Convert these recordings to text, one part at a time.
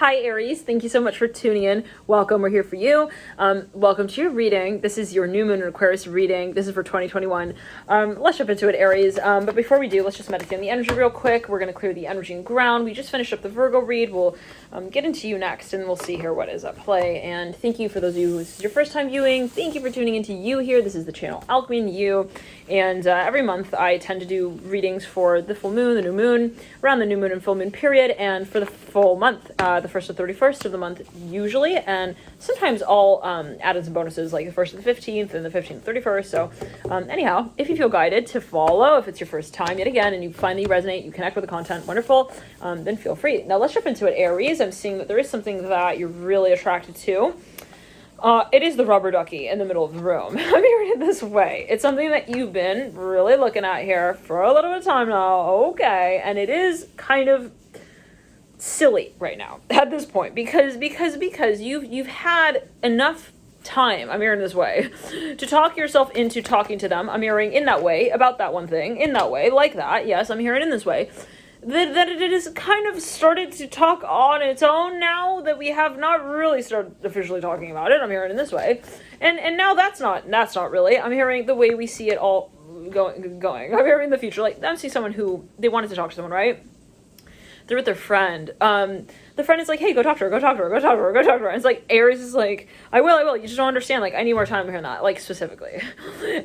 Hi Aries, thank you so much for tuning in. Welcome, we're here for you. Welcome to your reading. This is your new moon in Aquarius reading. This is for 2021. Let's jump into it, Aries. But before we do, let's just meditate on the energy real quick. We're going to clear the energy and ground. We just finished up the Virgo read. We'll get into you next, and we'll see here what is at play. And thank you for those of you who this is your first time viewing. Thank you for tuning into you here. This is the channel Alchemy and You. And every month I tend to do readings for the full moon, the new moon, around the new moon and full moon period, and for the full month, the 1st to 31st of the month usually, and sometimes I'll add in some bonuses like the 1st to the 15th and the 15th to 31st. So anyhow, if you feel guided to follow, if it's your first time yet again and you find that you resonate, you connect with the content, wonderful, then feel free. Now let's jump into it, Aries. I'm seeing that there is something that you're really attracted to. It is the rubber ducky in the middle of the room. I'm hearing it this way. It's something that you've been really looking at here for a little bit of time now. Okay. And it is kind of silly right now at this point because you've had enough time, I'm hearing this way, to talk yourself into talking to them. I'm hearing in that way, about that one thing, in that way, like that. Yes, I'm hearing in this way. That it has kind of started to talk on its own now that we have not really started officially talking about it. I'm hearing in this way. And now that's not really. I'm hearing the way we see it all going. I'm hearing the future. Like, I see someone who, they wanted to talk to someone, right? They're with their friend. The friend is like, hey, go talk to her. And it's like, Aries is like, I will. You just don't understand. Like, I need more time to hear that, like, specifically.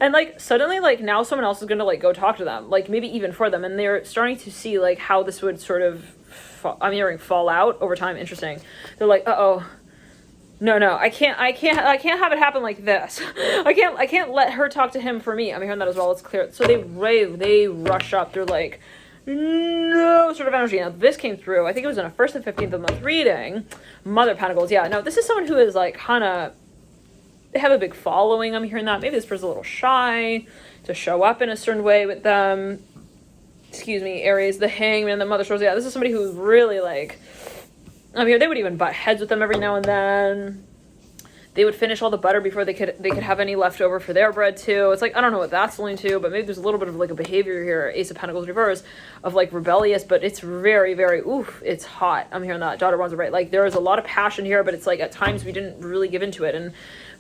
And, like, suddenly, like, now someone else is going to, like, go talk to them. Like, maybe even for them. And they're starting to see, like, how this would sort of, I'm hearing fall out over time. Interesting. They're like, uh-oh. No, I can't have it happen like this. I can't let her talk to him for me. I'm hearing that as well. It's clear. So they rush up. They're like, no sort of energy. Now this came through, I think it was in a 1st and 15th of the month reading. Mother of Pentacles. Yeah, no, this is someone who is like kind of, they have a big following. I'm hearing that. Maybe this person's a little shy to show up in a certain way with them. Excuse me, Aries, the Hangman, the Mother Swords. Yeah, this is somebody who's really like, I'm here. They would even butt heads with them every now and then. They would finish all the butter before they could have any left over for their bread too. It's like, I don't know what that's linked to, but maybe there's a little bit of like a behavior here, Ace of Pentacles reverse, of like rebellious, but it's very, very, oof, it's hot. I'm hearing that. Daughter Wands are right. Like there is a lot of passion here, but it's like at times we didn't really give into it. And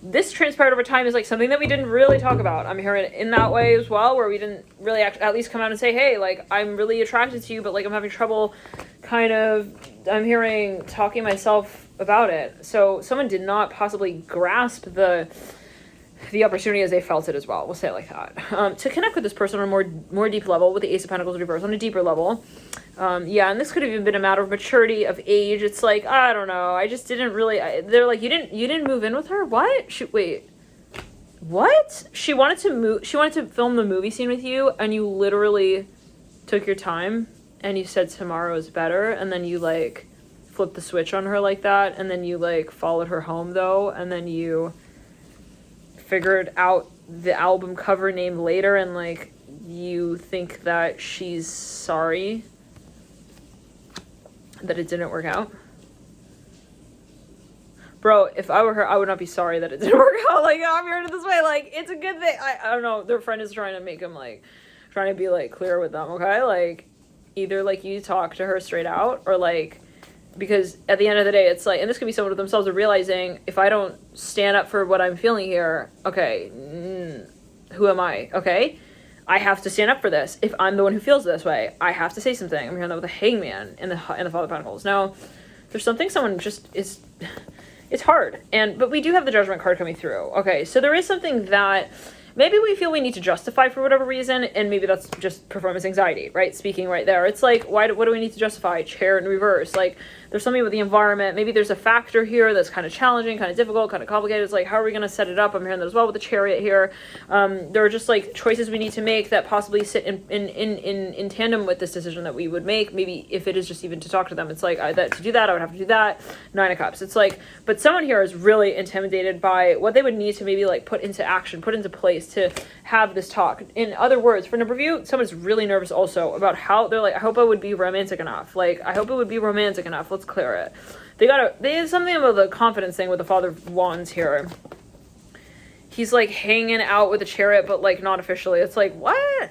this transpired over time is like something that we didn't really talk about. I'm hearing it in that way as well, where we didn't really at least come out and say, hey, like I'm really attracted to you, but like I'm having trouble kind of, I'm hearing talking myself about it. So someone did not possibly grasp the opportunity as they felt it as well. We'll say it like that. To connect with this person on a more deep level with the Ace of Pentacles reverse on a deeper level. Yeah, and this could have even been a matter of maturity, of age. It's like, I don't know. I just didn't really, they're like, you didn't move in with her? What? Wait. What? She wanted to film the movie scene with you, and you literally took your time and you said tomorrow is better, and then you like flipped the switch on her like that, and then you like followed her home though, and then you figured out the album cover name later, and like you think that she's sorry that it didn't work out. Bro, if I were her, I would not be sorry that it didn't work out. Like, I'm hearing it this way. Like, it's a good thing. I don't know. Their friend is trying to make him like, trying to be like clear with them, okay? Like, either like you talk to her straight out, or like, because at the end of the day, it's like, and this could be someone with themselves are realizing, if I don't stand up for what I'm feeling here, okay, who am I? Okay, I have to stand up for this. If I'm the one who feels this way, I have to say something. I'm hearing that with a Hangman in the Father of Pentacles. Now, there's something someone just is, it's hard, but we do have the Judgment card coming through. Okay, so there is something that maybe we feel we need to justify for whatever reason, and maybe that's just performance anxiety, right? Speaking right there. It's like, what do we need to justify? Chair in reverse. Like, there's something with the environment. Maybe there's a factor here that's kind of challenging, kind of difficult, kind of complicated. It's like, how are we going to set it up? I'm hearing that as well with the Chariot here. There are just like choices we need to make that possibly sit in tandem with this decision that we would make. Maybe if it is just even to talk to them, it's like, to do that, I would have to do that. 9 of Cups. It's like, but someone here is really intimidated by what they would need to maybe like put into action, put into place to have this talk. In other words, for number view, someone's really nervous also about how they're like, I hope I would be romantic enough. Like, I hope it would be romantic enough. Let's clear it. They have something about the confidence thing with the Father of Wands here. He's like hanging out with the Chariot, but like not officially. It's like, what?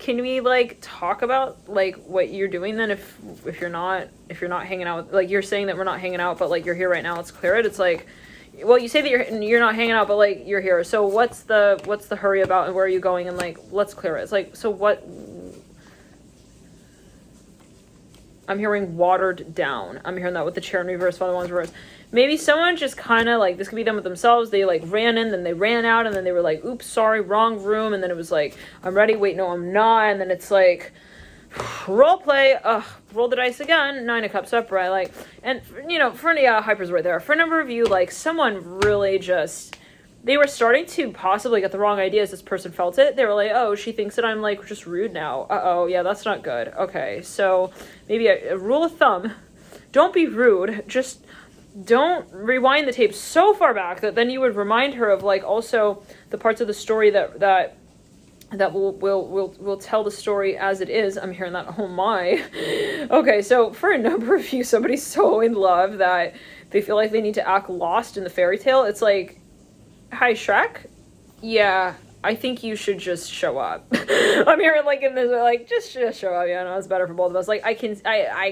can we like talk about like what you're doing then if you're not hanging out, like you're saying that we're not hanging out, but like you're here right now, let's clear it. It's like, well, you say that you're not hanging out, but like you're here. So what's the hurry about, and where are you going, and like let's clear it. It's like, so what? I'm hearing watered down. I'm hearing that with the chair in reverse, Father-in-law's reverse. Maybe someone just kind of like, this could be them with themselves. They like ran in, then they ran out, and then they were like, oops, sorry, wrong room. And then it was like, I'm ready. Wait, no, I'm not. And then it's like, role play. Roll the dice again. 9 of Cups upright. Like, and you know, for Hyper's right there. For a number of you, like someone really just, they were starting to possibly get the wrong ideas. This person felt it. They were like, oh, she thinks that I'm like just rude now. Uh-oh, yeah, that's not good. Okay, so maybe a rule of thumb, don't be rude. Just don't rewind the tape so far back that then you would remind her of like also the parts of the story that will tell the story as it is. I'm hearing that. Oh my. Okay, so for a number of you, somebody's so in love that they feel like they need to act lost in the fairy tale. It's like, hi, Shrek? Yeah, I think you should just show up. I'm hearing like in this, like, just show up. Yeah, no, it's better for both of us. Like, I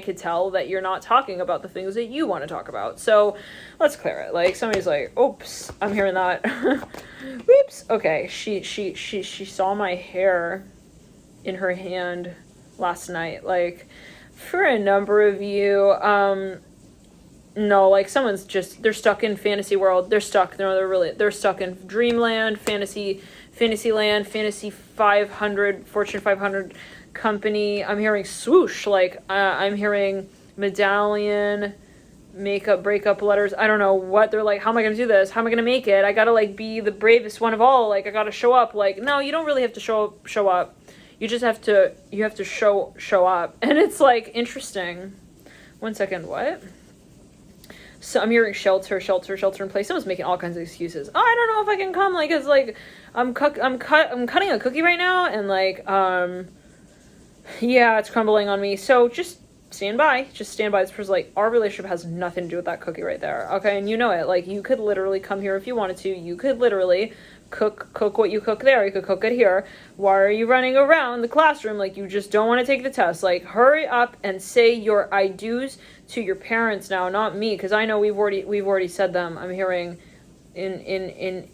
could tell that you're not talking about the things that you want to talk about. So let's clear it. Like, somebody's like, oops, I'm hearing that. Oops. Okay, she saw my hair in her hand last night. Like, for a number of you, no, like someone's just, they're stuck in fantasy world. They're stuck. They're stuck in dreamland, Fantasyland, Fantasy 500, Fortune 500 company. I'm hearing swoosh. Like, I'm hearing medallion, makeup, breakup letters. I don't know what they're like. How am I going to do this? How am I going to make it? I got to like be the bravest one of all. Like, I got to show up. Like, no, you don't really have to show up. You just have to, show up. And it's like, interesting. 1 second. What? So I'm hearing shelter in place. Someone's making all kinds of excuses. Oh, I don't know if I can come. Like, it's like, I'm cutting a cookie right now, and like, yeah, it's crumbling on me. So just stand by. Just stand by. This person's like, our relationship has nothing to do with that cookie right there. Okay, and you know it. Like, you could literally come here if you wanted to. You could literally cook what you cook there. You could cook it here. Why are you running around the classroom like you just don't want to take the test? Like, hurry up and say your I do's to your parents now, not me, because I know we've already said them. I'm hearing in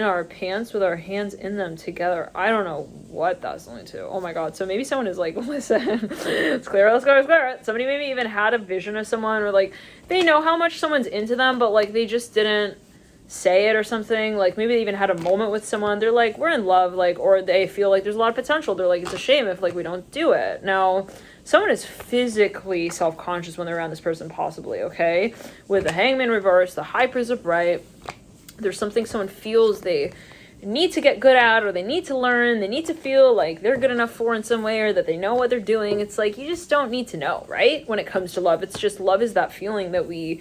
our pants with our hands in them together. I don't know what that's going to. Oh my god. So maybe someone is like, listen, let's clear it. Somebody maybe even had a vision of someone, or like they know how much someone's into them, but like they just didn't say it or something. Like maybe they even had a moment with someone. They're like, we're in love, like, or they feel like there's a lot of potential. They're like, it's a shame if like we don't do it. Now, someone is physically self-conscious when they're around this person, possibly, okay? With the Hangman reverse, the High Priest upright, there's something someone feels they need to get good at, or they need to learn, they need to feel like they're good enough for in some way, or that they know what they're doing. It's like, you just don't need to know, right? When it comes to love, it's just, love is that feeling that we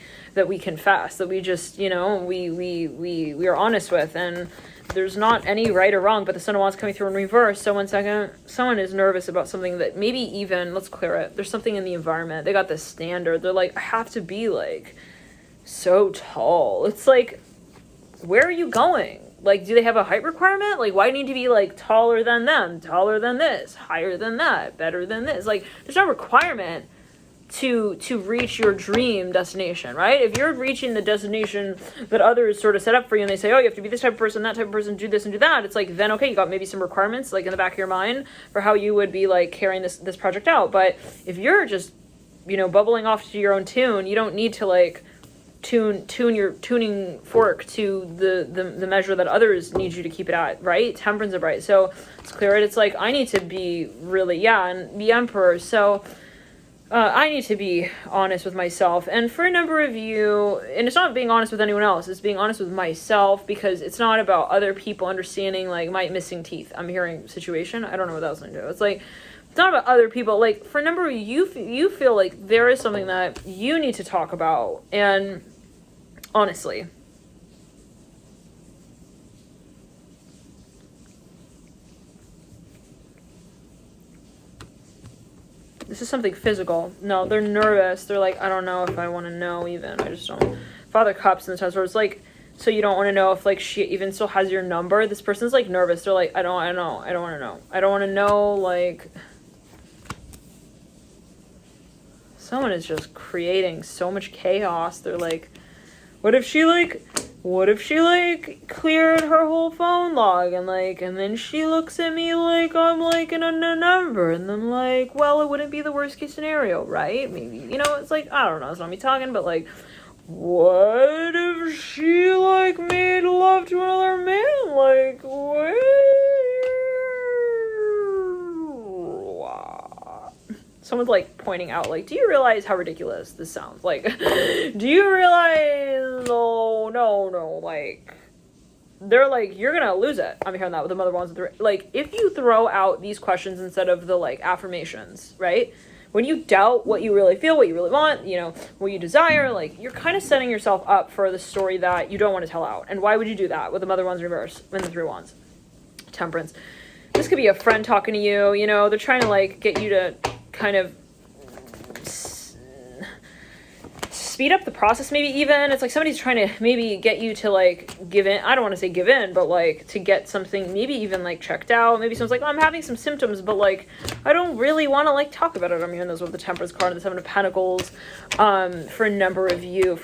confess, that we just, you know, we are honest with, and there's not any right or wrong, but the Sun of Wands coming through in reverse. So 1 second, someone is nervous about something that maybe even, let's clear it, there's something in the environment. They got this standard. They're like, I have to be like so tall. It's like, where are you going? Like, do they have a height requirement? Like, why do you need to be like taller than them, taller than this, higher than that, better than this? Like, there's no requirement to reach your dream destination, right? If you're reaching the destination that others sort of set up for you, and they say, oh, you have to be this type of person, that type of person, do this and do that, it's like, then okay, you got maybe some requirements like in the back of your mind for how you would be like carrying this project out. But if you're just, you know, bubbling off to your own tune, you don't need to like tune your tuning fork to the measure that others need you to keep it at, right? Temperance of right. So it's clear it. It's like, I need to be really, and the Emperor. So I need to be honest with myself. And for a number of you, and it's not being honest with anyone else, it's being honest with myself, because it's not about other people understanding like my missing teeth. I'm hearing situation. I don't know what that was going to do. It's like, it's not about other people. Like, for a number of you, you feel like there is something that you need to talk about. And honestly, this is something physical. No, they're nervous. They're like, I don't know if I want to know even. I just don't. Father Cups in the times where it's like, So you don't want to know if like she even still has your number. This person's like nervous. They're like, I don't want to know. I don't want to know, like, someone is just creating so much chaos. They're like, what if she cleared her whole phone log and then she looks at me like I'm like in a number, and then like, well, it wouldn't be the worst case scenario, right? Maybe, it's like, I don't know, it's not me talking, but like, what if she like made love to another man? Like, where? Someone's like pointing out, like, do you realize how ridiculous this sounds? Like, do you realize? Oh, no, like, they're like, you're gonna lose it. I'm hearing that with the mother ones. Like, if you throw out these questions instead of the like affirmations, right? When you doubt what you really feel, what you really want, what you desire, like, you're kind of setting yourself up for the story that you don't want to tell out. And why would you do that with the mother ones reverse and the three wands? Temperance. This could be a friend talking to you, they're trying to like get you to kind of speed up the process, maybe even. It's like somebody's trying to maybe get you to like give in. I don't want to say give in, but like to get something maybe even like checked out. Maybe someone's like, oh, I'm having some symptoms, but like I don't really want to like talk about it. I'm hearing those with the Temperance card and the Seven of Pentacles. For a number of you,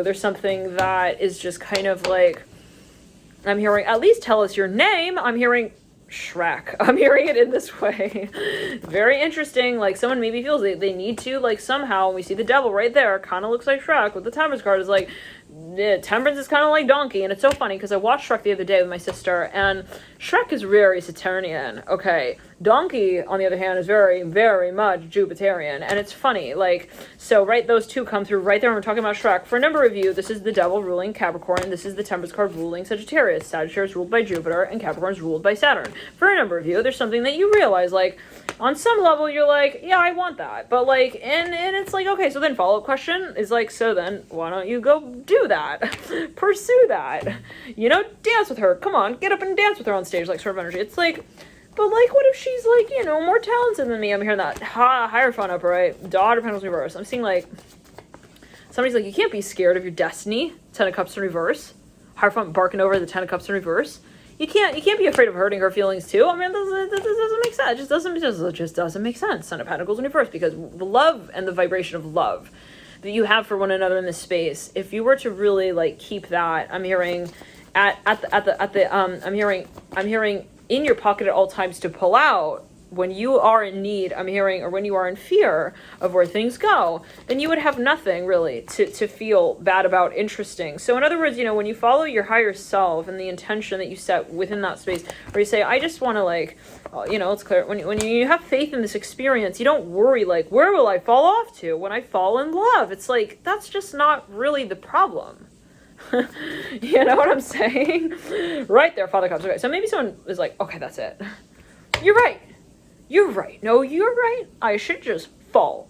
there's something that is just kind of like, I'm hearing, at least tell us your name. I'm hearing Shrek. I'm hearing it in this way. Very interesting. Like, someone maybe feels they need to, like, somehow, we see the devil right there, kind of looks like Shrek with the Temperance card. Is like, Temperance is kind of like Donkey. And it's so funny because I watched Shrek the other day with my sister, and Shrek is very Saturnian, okay? Donkey, on the other hand, is very, very much Jupiterian, and it's funny, like, so, right, those two come through right there when we're talking about Shrek. For a number of you, this is the devil ruling Capricorn, this is the Temperance card ruling Sagittarius. Sagittarius ruled by Jupiter, and Capricorn is ruled by Saturn. For a number of you, there's something that you realize, like, on some level, you're like, yeah, I want that, but, like, and it's like, okay, so then follow-up question is like, so then, why don't you go do that? Pursue that. Dance with her. Come on, get up and dance with her on stage, like, sort of energy. It's like, but, like, what if she's, like, more talented than me? I'm hearing that Hierophant upright, Daughter Pentacles reverse. I'm seeing, like, somebody's like, you can't be scared of your destiny. Ten of Cups in reverse. Hierophant barking over the Ten of Cups in reverse. You can't be afraid of hurting her feelings, too. I mean, this doesn't make sense. It just doesn't make sense. Ten of Pentacles in reverse, because the love and the vibration of love that you have for one another in this space, if you were to really, like, keep that, I'm hearing I'm hearing in your pocket at all times to pull out when you are in need, I'm hearing, or when you are in fear of where things go, then you would have nothing really to feel bad about, interesting. So in other words, when you follow your higher self and the intention that you set within that space, or you say, I just want to, like, it's clear, when you have faith in this experience, you don't worry, like, where will I fall off to when I fall in love? It's like, that's just not really the problem. You know what I'm saying? Right there, Father Cups. Okay, so maybe someone is like, okay, that's it. You're right. No, you're right. I should just fall.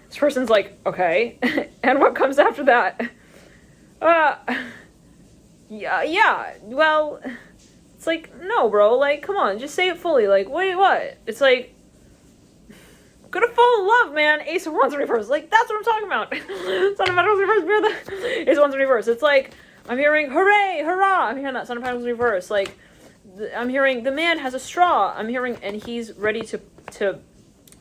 This person's like, okay. And what comes after that? Yeah. Well, it's like, no, bro. Like, come on, just say it fully. Like, wait, what? It's like, gonna fall in love, man. Ace of Wands in reverse. Like, that's what I'm talking about. Son of Pentacles in reverse. Mirror the Ace of Wands in reverse. It's like, I'm hearing hooray, hurrah. I'm hearing that Son of Pentacles in reverse. Like, I'm hearing the man has a straw. I'm hearing, and he's ready to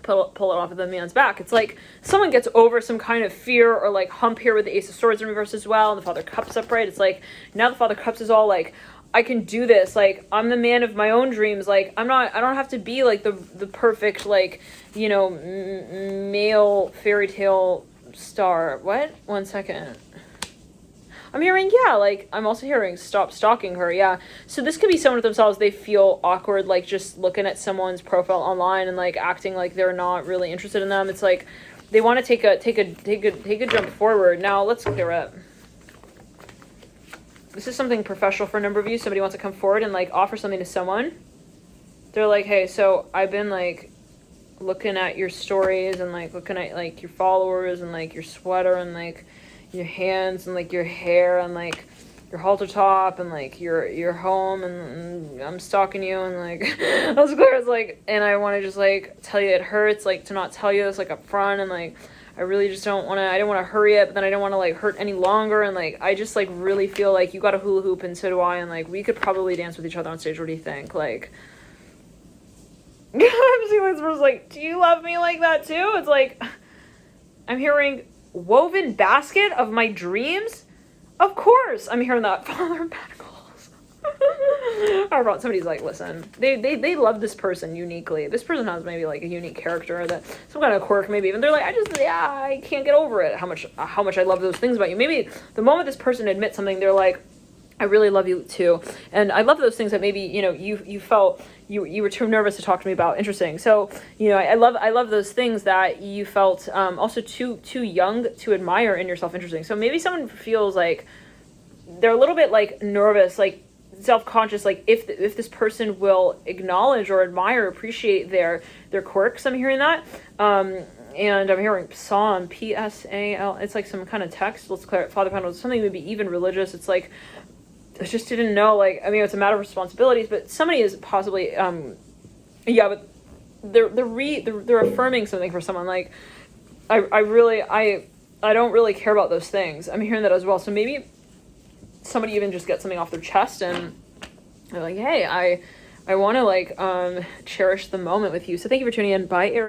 pull it off of the man's back. It's like someone gets over some kind of fear or like hump here with the Ace of Swords in reverse as well, and the Father Cups upright. It's like, now the Father Cups is all like, I can do this. Like, I'm the man of my own dreams. Like, I don't have to be like the perfect, like, male fairy tale star. What? 1 second. I'm hearing, yeah, like, I'm also hearing stop stalking her, yeah. So this could be someone with themselves, they feel awkward, like, just looking at someone's profile online and, like, acting like they're not really interested in them. It's like, they want to take a jump forward. Now, let's clear up. This is something professional for a number of you. Somebody wants to come forward and, like, offer something to someone. They're like, hey, so I've been, like, looking at your stories and, like, looking at, like, your followers and, like, your sweater and, like, your hands and, like, your hair and, like, your halter top, and like you're home, and I'm stalking you, and like I was clear, it's like, and I want to just like tell you it hurts, like to not tell you this like up front, and like I really just don't want to, I don't want to hurry it, but then I don't want to like hurt any longer, and like I just like really feel like you got a hula hoop and so do I, and like we could probably dance with each other on stage. What do you think? Like I'm seeing this person's like, do you love me like that too? It's like I'm hearing woven basket of my dreams. Of course, I'm hearing that. Father of Pentacles. Or about somebody's like, listen, they love this person uniquely. This person has maybe like a unique character, that some kind of quirk, maybe even they're like, I can't get over it. How much I love those things about you. Maybe the moment this person admits something, they're like, I really love you too. And I love those things that maybe, you know, you felt you were too nervous to talk to me about. Interesting. So, you know, I love those things that you felt also too young to admire in yourself. Interesting. So maybe someone feels like they're a little bit like nervous, like self-conscious, like if this person will acknowledge or admire, appreciate their quirks. I'm hearing that. And I'm hearing Psalm, P-S-A-L. It's like some kind of text. Let's clear it. Father Pentacles, something maybe even religious. It's like, I just didn't know, like, I mean, it's a matter of responsibilities, but somebody is possibly, but they're affirming something for someone. Like, I don't really care about those things. I'm hearing that as well. So maybe somebody even just gets something off their chest and they're like, hey, I want to like, cherish the moment with you. So thank you for tuning in. Bye, Aries.